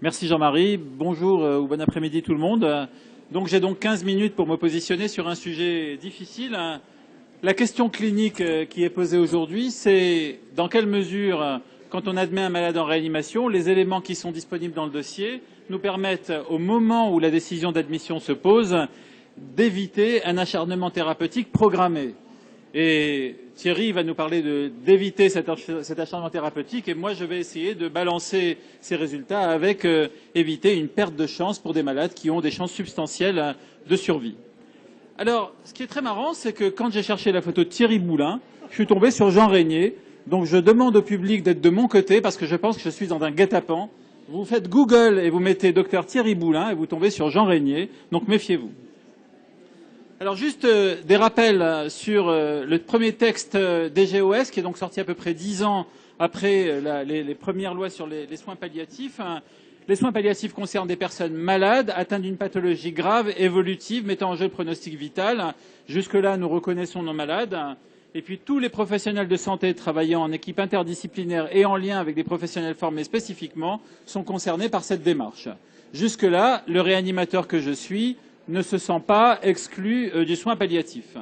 Merci Jean-Marie. Bonjour ou bon après-midi tout le monde. J'ai donc 15 minutes pour me positionner sur un sujet difficile. La question clinique qui est posée aujourd'hui, c'est dans quelle mesure, quand on admet un malade en réanimation, les éléments qui sont disponibles dans le dossier nous permettent, au moment où la décision d'admission se pose, d'éviter un acharnement thérapeutique programmé. Et Thierry va nous parler d'éviter cet acharnement thérapeutique et moi je vais essayer de balancer ces résultats avec éviter une perte de chance pour des malades qui ont des chances substantielles de survie. Alors, ce qui est très marrant, c'est que quand j'ai cherché la photo de Thierry Boulin, je suis tombé sur Jean Régnier. Donc je demande au public d'être de mon côté parce que je pense que je suis dans un guet-apens. Vous faites Google et vous mettez docteur Thierry Boulin et vous tombez sur Jean Régnier. Donc méfiez-vous. Alors juste des rappels sur le premier texte DGOS qui est donc sorti à peu près 10 ans après les premières lois sur les soins palliatifs. Les soins palliatifs concernent des personnes malades, atteintes d'une pathologie grave, évolutive, mettant en jeu le pronostic vital. Jusque-là, nous reconnaissons nos malades. Et puis tous les professionnels de santé travaillant en équipe interdisciplinaire et en lien avec des professionnels formés spécifiquement sont concernés par cette démarche. Jusque-là, le réanimateur que je suis ne se sent pas exclu du soin palliatif.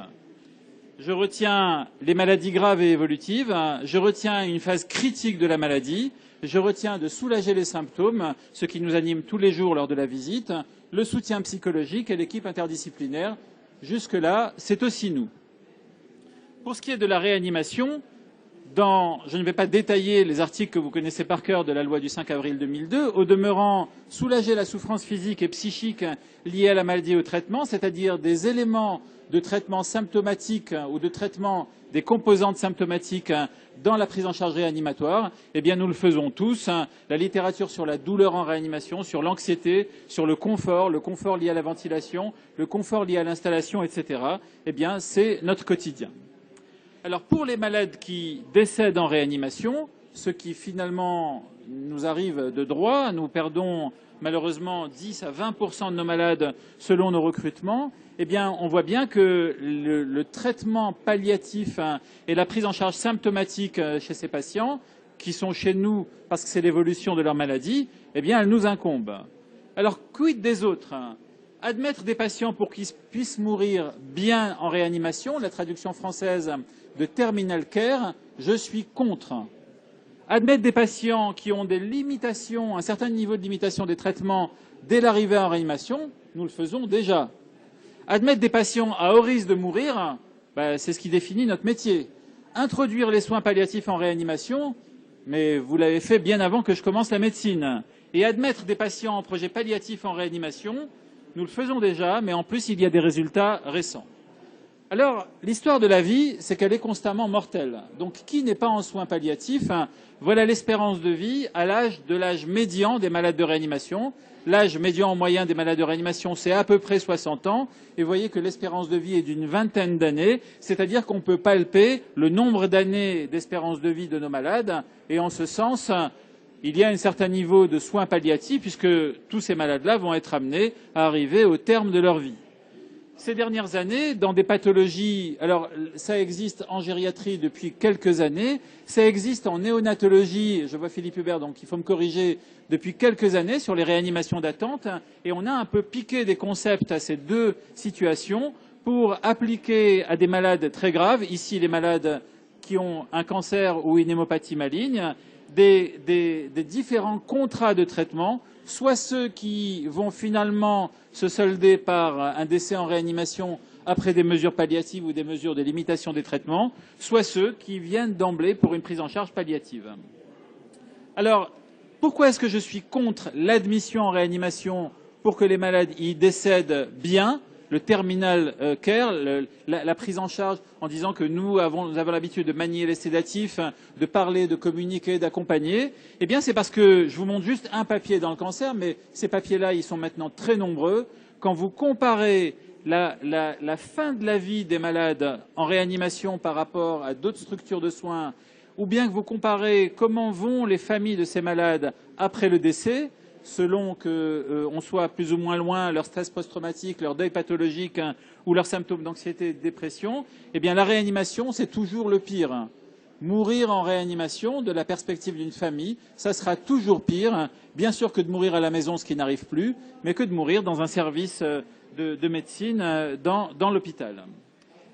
Je retiens les maladies graves et évolutives, je retiens une phase critique de la maladie, je retiens de soulager les symptômes, ce qui nous anime tous les jours lors de la visite, le soutien psychologique et l'équipe interdisciplinaire. Jusque-là, c'est aussi nous. Pour ce qui est de la réanimation, je ne vais pas détailler les articles que vous connaissez par cœur de la loi du 5 avril 2002. Au demeurant, soulager la souffrance physique et psychique liée à la maladie et au traitement, c'est-à-dire des éléments de traitement symptomatique ou de traitement des composantes symptomatiques dans la prise en charge réanimatoire, eh bien nous le faisons tous. La littérature sur la douleur en réanimation, sur l'anxiété, sur le confort lié à la ventilation, le confort lié à l'installation, etc., eh bien c'est notre quotidien. Alors pour les malades qui décèdent en réanimation, ce qui finalement nous arrive de droit, nous perdons malheureusement 10 à 20% de nos malades selon nos recrutements, eh bien on voit bien que le traitement palliatif et la prise en charge symptomatique chez ces patients, qui sont chez nous parce que c'est l'évolution de leur maladie, eh bien elle nous incombe. Alors quid des autres ? Admettre des patients pour qu'ils puissent mourir bien en réanimation, la traduction française de terminal care, je suis contre. Admettre des patients qui ont des limitations, un certain niveau de limitation des traitements dès l'arrivée en réanimation, nous le faisons déjà. Admettre des patients à haut risque de mourir, c'est ce qui définit notre métier. Introduire les soins palliatifs en réanimation, mais vous l'avez fait bien avant que je commence la médecine. Et admettre des patients en projet palliatif en réanimation, nous le faisons déjà, mais en plus il y a des résultats récents. Alors, l'histoire de la vie, c'est qu'elle est constamment mortelle. Donc, qui n'est pas en soins palliatifs, voilà l'espérance de vie à l'âge médian des malades de réanimation. L'âge médian moyen des malades de réanimation, c'est à peu près 60 ans. Et vous voyez que l'espérance de vie est d'une vingtaine d'années, c'est-à-dire qu'on peut palper le nombre d'années d'espérance de vie de nos malades. Et en ce sens, il y a un certain niveau de soins palliatifs, puisque tous ces malades-là vont être amenés à arriver au terme de leur vie. Ces dernières années, dans des pathologies, alors ça existe en gériatrie depuis quelques années, ça existe en néonatologie, je vois Philippe Hubert, donc il faut me corriger, depuis quelques années sur les réanimations d'attente, et on a un peu piqué des concepts à ces deux situations pour appliquer à des malades très graves, ici les malades qui ont un cancer ou une hémopathie maligne, des différents contrats de traitement, soit ceux qui vont finalement se solder par un décès en réanimation après des mesures palliatives ou des mesures de limitation des traitements, soit ceux qui viennent d'emblée pour une prise en charge palliative. Alors, pourquoi est-ce que je suis contre l'admission en réanimation pour que les malades y décèdent bien, le terminal care, la prise en charge en disant que nous avons l'habitude de manier les sédatifs, de parler, de communiquer, d'accompagner. Eh bien, c'est parce que je vous montre juste un papier dans le cancer, mais ces papiers-là, ils sont maintenant très nombreux. Quand vous comparez la fin de la vie des malades en réanimation par rapport à d'autres structures de soins, ou bien que vous comparez comment vont les familles de ces malades après le décès, selon qu'on soit plus ou moins loin, leur stress post-traumatique, leur deuil pathologique ou leurs symptômes d'anxiété et de dépression, eh bien la réanimation, c'est toujours le pire. Mourir en réanimation, de la perspective d'une famille, ça sera toujours pire, bien sûr, que de mourir à la maison, ce qui n'arrive plus, mais que de mourir dans un service de médecine dans l'hôpital.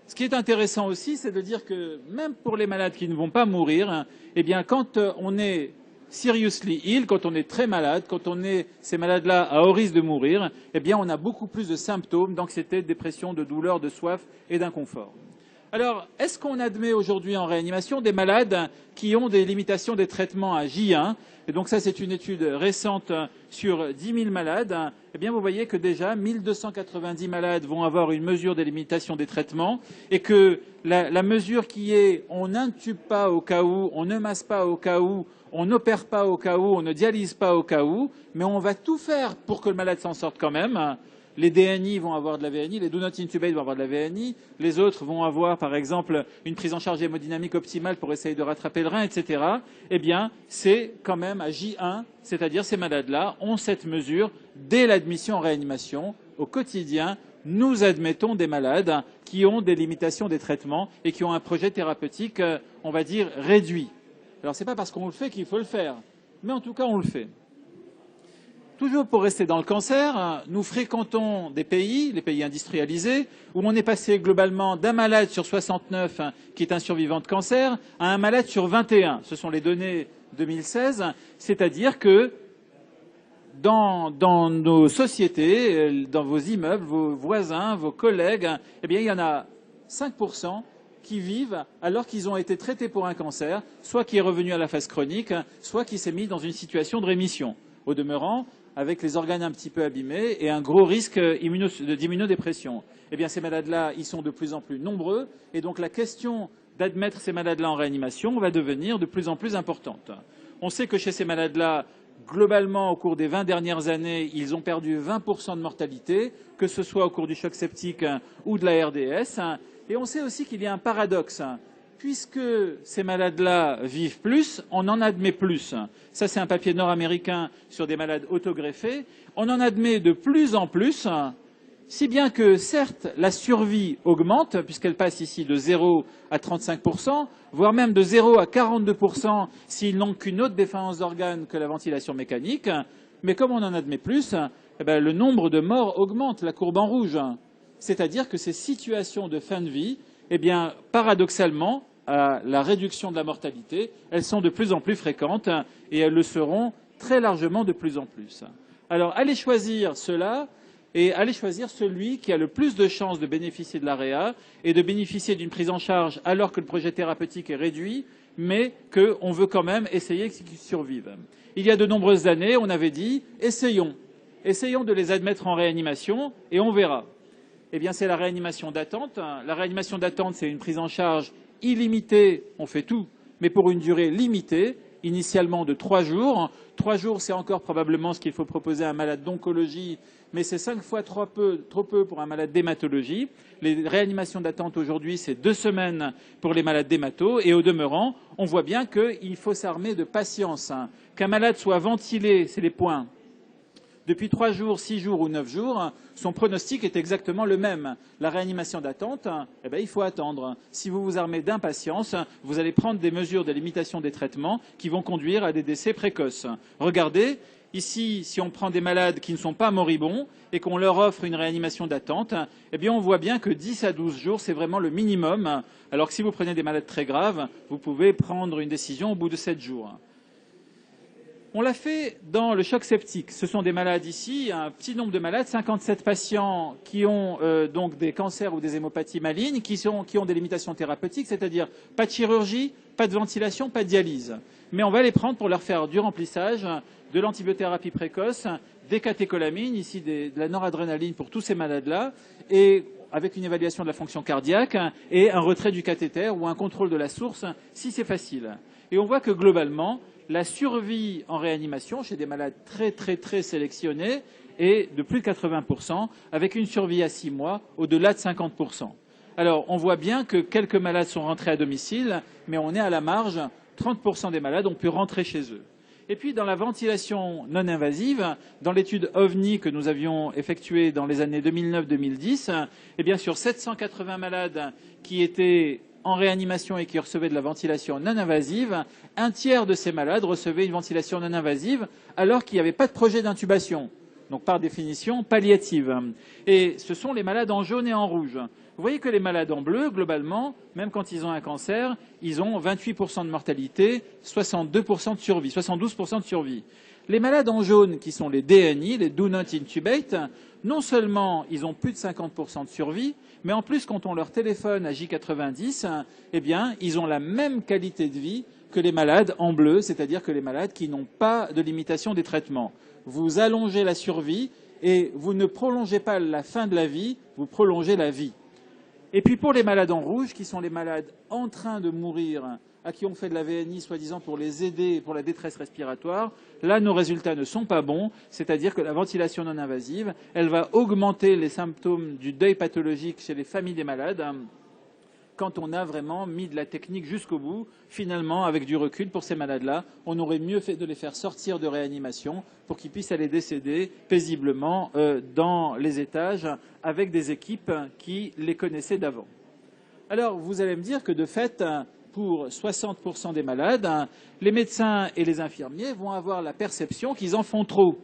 Ce qui est intéressant aussi, c'est de dire que même pour les malades qui ne vont pas mourir, eh bien, quand on est seriously ill, quand on est très malade, quand on est ces malades-là à haut risque de mourir, eh bien, on a beaucoup plus de symptômes d'anxiété, de dépression, de douleur, de soif et d'inconfort. Alors, est-ce qu'on admet aujourd'hui en réanimation des malades qui ont des limitations des traitements à J1? Et donc ça, c'est une étude récente sur 10 000 malades. Eh bien, vous voyez que déjà, 1 290 malades vont avoir une mesure des limitations des traitements et que la mesure qui est on n'intube pas au cas où, on ne masse pas au cas où, on n'opère pas au cas où, on ne dialyse pas au cas où, mais on va tout faire pour que le malade s'en sorte quand même. Les DNI vont avoir de la VNI, les do not intubate vont avoir de la VNI, les autres vont avoir, par exemple, une prise en charge hémodynamique optimale pour essayer de rattraper le rein, etc. Eh bien, c'est quand même à J1, c'est-à-dire ces malades-là ont cette mesure dès l'admission en réanimation. Au quotidien, nous admettons des malades qui ont des limitations des traitements et qui ont un projet thérapeutique, on va dire, réduit. Alors, ce n'est pas parce qu'on le fait qu'il faut le faire, mais en tout cas, on le fait. Toujours pour rester dans le cancer, nous fréquentons des pays, les pays industrialisés, où on est passé globalement d'un malade sur 69 qui est un survivant de cancer à un malade sur 21. Ce sont les données 2016, c'est-à-dire que dans nos sociétés, dans vos immeubles, vos voisins, vos collègues, eh bien, il y en a 5% qui vivent alors qu'ils ont été traités pour un cancer, soit qui est revenu à la phase chronique, soit qui s'est mis dans une situation de rémission. Au demeurant, avec les organes un petit peu abîmés et un gros risque d'immunodépression. Eh bien, ces malades-là, ils sont de plus en plus nombreux, et donc la question d'admettre ces malades-là en réanimation va devenir de plus en plus importante. On sait que chez ces malades-là, globalement, au cours des 20 dernières années, ils ont perdu 20% de mortalité, que ce soit au cours du choc septique ou de la RDS. Et on sait aussi qu'il y a un paradoxe. Puisque ces malades-là vivent plus, on en admet plus. Ça, c'est un papier nord-américain sur des malades autogreffés. On en admet de plus en plus, si bien que, certes, la survie augmente, puisqu'elle passe ici de 0 à 35%, voire même de 0 à 42% s'ils n'ont qu'une autre défense d'organes que la ventilation mécanique. Mais comme on en admet plus, eh bien, le nombre de morts augmente, la courbe en rouge. C'est-à-dire que ces situations de fin de vie, eh bien, paradoxalement, à la réduction de la mortalité, elles sont de plus en plus fréquentes et elles le seront très largement de plus en plus. Alors, allez choisir cela et allez choisir celui qui a le plus de chances de bénéficier de l'AREA et de bénéficier d'une prise en charge alors que le projet thérapeutique est réduit, mais qu'on veut quand même essayer qu'ils survivent. Il y a de nombreuses années, on avait dit « essayons de les admettre en réanimation et on verra ». Eh bien, c'est la réanimation d'attente. La réanimation d'attente, c'est une prise en charge illimitée, on fait tout, mais pour une durée limitée, initialement de 3 jours. 3 jours, c'est encore probablement ce qu'il faut proposer à un malade d'oncologie, mais c'est 5 fois trop peu pour un malade d'hématologie. Les réanimations d'attente aujourd'hui, c'est 2 semaines pour les malades d'hémato, et au demeurant, on voit bien qu'il faut s'armer de patience. Qu'un malade soit ventilé, c'est les points. Depuis 3 jours, 6 jours ou 9 jours, son pronostic est exactement le même. La réanimation d'attente, eh bien, il faut attendre. Si vous vous armez d'impatience, vous allez prendre des mesures de limitation des traitements qui vont conduire à des décès précoces. Regardez, ici, si on prend des malades qui ne sont pas moribonds et qu'on leur offre une réanimation d'attente, eh bien, on voit bien que 10 à 12 jours, c'est vraiment le minimum. Alors que si vous prenez des malades très graves, vous pouvez prendre une décision au bout de 7 jours. On l'a fait dans le choc septique. Ce sont des malades ici, un petit nombre de malades, 57 patients qui ont donc des cancers ou des hémopathies malignes, qui ont des limitations thérapeutiques, c'est-à-dire pas de chirurgie, pas de ventilation, pas de dialyse. Mais on va les prendre pour leur faire du remplissage, de l'antibiothérapie précoce, des catécholamines, ici de la noradrénaline pour tous ces malades-là, et avec une évaluation de la fonction cardiaque et un retrait du cathéter ou un contrôle de la source, si c'est facile. Et on voit que globalement, la survie en réanimation chez des malades très sélectionnés est de plus de 80%, avec une survie à 6 mois au-delà de 50%. Alors, on voit bien que quelques malades sont rentrés à domicile, mais on est à la marge, 30% des malades ont pu rentrer chez eux. Et puis, dans la ventilation non invasive, dans l'étude OVNI que nous avions effectuée dans les années 2009-2010, eh bien, sur 780 malades qui étaient en réanimation et qui recevaient de la ventilation non invasive, un tiers de ces malades recevaient une ventilation non invasive alors qu'il n'y avait pas de projet d'intubation. Donc par définition palliative. Et ce sont les malades en jaune et en rouge. Vous voyez que les malades en bleu, globalement, même quand ils ont un cancer, ils ont 28% de mortalité, 62% de survie, 72% de survie. Les malades en jaune, qui sont les DNI, les Do Not Intubate, non seulement ils ont plus de 50% de survie, mais en plus, quand on leur téléphone à J90, eh bien, ils ont la même qualité de vie que les malades en bleu, c'est-à-dire que les malades qui n'ont pas de limitation des traitements. Vous allongez la survie et vous ne prolongez pas la fin de la vie, vous prolongez la vie. Et puis pour les malades en rouge, qui sont les malades en train de mourir, à qui on fait de la VNI, soi-disant pour les aider pour la détresse respiratoire, là, nos résultats ne sont pas bons, c'est-à-dire que la ventilation non invasive, elle va augmenter les symptômes du deuil pathologique chez les familles des malades, quand on a vraiment mis de la technique jusqu'au bout. Finalement, avec du recul, pour ces malades-là, on aurait mieux fait de les faire sortir de réanimation pour qu'ils puissent aller décéder paisiblement dans les étages avec des équipes qui les connaissaient d'avant. Alors, vous allez me dire que, de fait, pour 60% des malades, les médecins et les infirmiers vont avoir la perception qu'ils en font trop.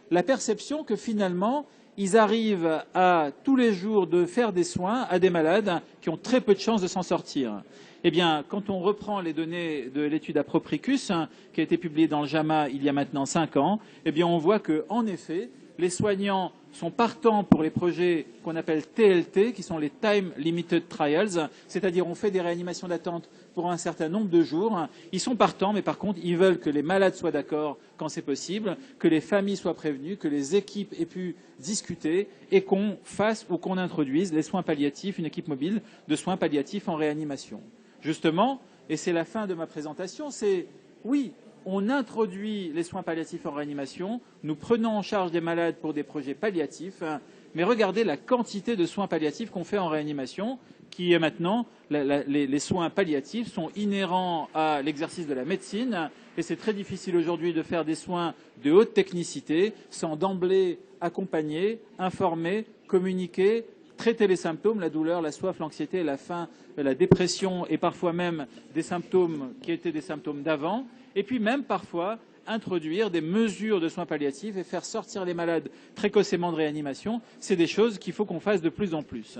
La perception que, finalement, ils arrivent à tous les jours de faire des soins à des malades qui ont très peu de chances de s'en sortir. Eh bien, quand on reprend les données de l'étude Apropricus, qui a été publiée dans le JAMA il y a maintenant 5 ans, eh bien, on voit qu'en effet, les soignants sont partants pour les projets qu'on appelle TLT, qui sont les Time Limited Trials, c'est-à-dire on fait des réanimations d'attente pour un certain nombre de jours. Ils sont partants, mais par contre, ils veulent que les malades soient d'accord quand c'est possible, que les familles soient prévenues, que les équipes aient pu discuter et qu'on fasse ou qu'on introduise les soins palliatifs, une équipe mobile de soins palliatifs en réanimation. Justement, et c'est la fin de ma présentation, c'est oui, on introduit les soins palliatifs en réanimation, nous prenons en charge des malades pour des projets palliatifs, mais regardez la quantité de soins palliatifs qu'on fait en réanimation, qui est maintenant, les soins palliatifs sont inhérents à l'exercice de la médecine, et c'est très difficile aujourd'hui de faire des soins de haute technicité sans d'emblée accompagner, informer, communiquer, traiter les symptômes, la douleur, la soif, l'anxiété, la faim, la dépression et parfois même des symptômes qui étaient des symptômes d'avant, et puis même parfois introduire des mesures de soins palliatifs et faire sortir les malades précocement de réanimation. C'est des choses qu'il faut qu'on fasse de plus en plus.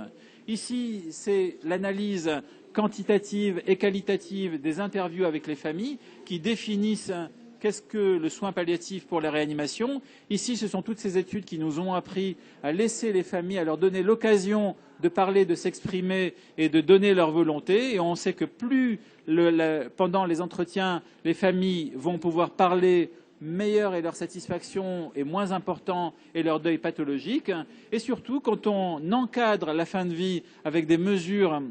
Ici, c'est l'analyse quantitative et qualitative des interviews avec les familles qui définissent qu'est-ce que le soin palliatif pour la réanimation. Ici, ce sont toutes ces études qui nous ont appris à laisser les familles, à leur donner l'occasion de parler, de s'exprimer et de donner leur volonté. Et on sait que plus pendant les entretiens, les familles vont pouvoir parler, meilleure est leur satisfaction et moins important est leur deuil pathologique. Et surtout, quand on encadre la fin de vie avec des mesures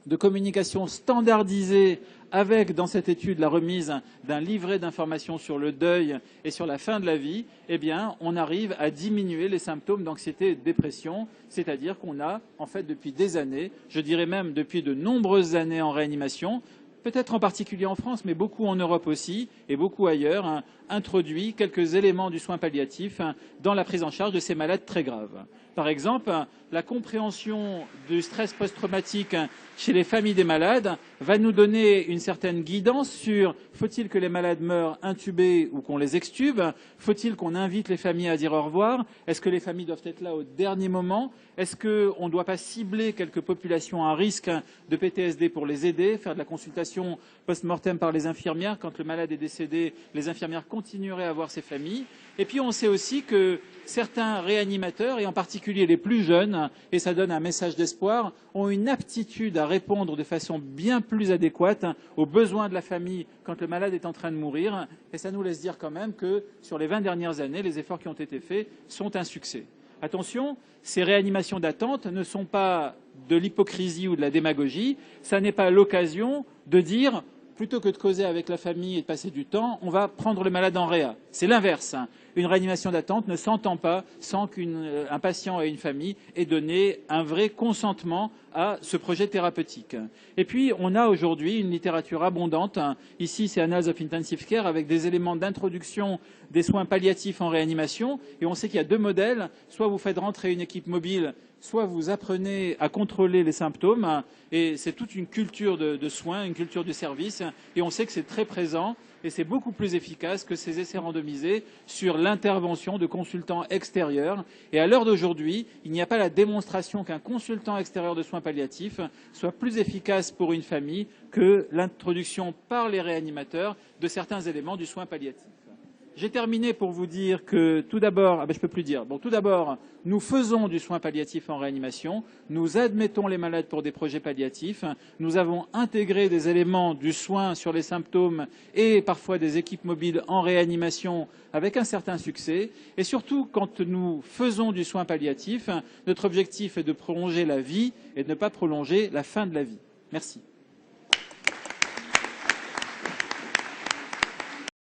de communication standardisées, avec, dans cette étude, la remise d'un livret d'informations sur le deuil et sur la fin de la vie, eh bien, on arrive à diminuer les symptômes d'anxiété et de dépression, c'est-à-dire qu'on a, en fait, depuis des années, je dirais même depuis de nombreuses années en réanimation, peut-être en particulier en France, mais beaucoup en Europe aussi, et beaucoup ailleurs, introduit quelques éléments du soin palliatif dans la prise en charge de ces malades très graves. Par exemple, la compréhension du stress post-traumatique chez les familles des malades va nous donner une certaine guidance sur faut-il que les malades meurent intubés ou qu'on les extube? Faut-il qu'on invite les familles à dire au revoir? Est-ce que les familles doivent être là au dernier moment? Est-ce qu'on ne doit pas cibler quelques populations à risque de PTSD pour les aider, faire de la consultation post-mortem par les infirmières? Quand le malade est décédé, les infirmières continueraient à voir ses familles. Et puis on sait aussi que certains réanimateurs, et en particulier les plus jeunes, et ça donne un message d'espoir, ont une aptitude à répondre de façon bien plus adéquate aux besoins de la famille quand le malade est en train de mourir. Et ça nous laisse dire quand même que sur les 20 dernières années, les efforts qui ont été faits sont un succès. Attention, ces réanimations d'attente ne sont pas de l'hypocrisie ou de la démagogie. Ça n'est pas l'occasion de dire plutôt que de causer avec la famille et de passer du temps, on va prendre le malade en réa. C'est l'inverse. une réanimation d'attente ne s'entend pas sans qu'un patient et une famille aient donné un vrai consentement à ce projet thérapeutique. Et puis, on a aujourd'hui une littérature abondante. Ici, c'est Annals of Intensive Care avec des éléments d'introduction des soins palliatifs en réanimation. Et on sait qu'il y a deux modèles. Soit vous faites rentrer une équipe mobile, soit vous apprenez à contrôler les symptômes. Et c'est toute une culture de soins, une culture du service. Et on sait que c'est très présent. Et c'est beaucoup plus efficace que ces essais randomisés sur l'intervention de consultants extérieurs. Et à l'heure d'aujourd'hui, il n'y a pas la démonstration qu'un consultant extérieur de soins palliatifs soit plus efficace pour une famille que l'introduction par les réanimateurs de certains éléments du soin palliatif. J'ai terminé pour vous dire que tout d'abord, je peux plus dire. Bon, tout d'abord, nous faisons du soin palliatif en réanimation. Nous admettons les malades pour des projets palliatifs. Nous avons intégré des éléments du soin sur les symptômes et parfois des équipes mobiles en réanimation avec un certain succès. Et surtout, quand nous faisons du soin palliatif, notre objectif est de prolonger la vie et de ne pas prolonger la fin de la vie. Merci.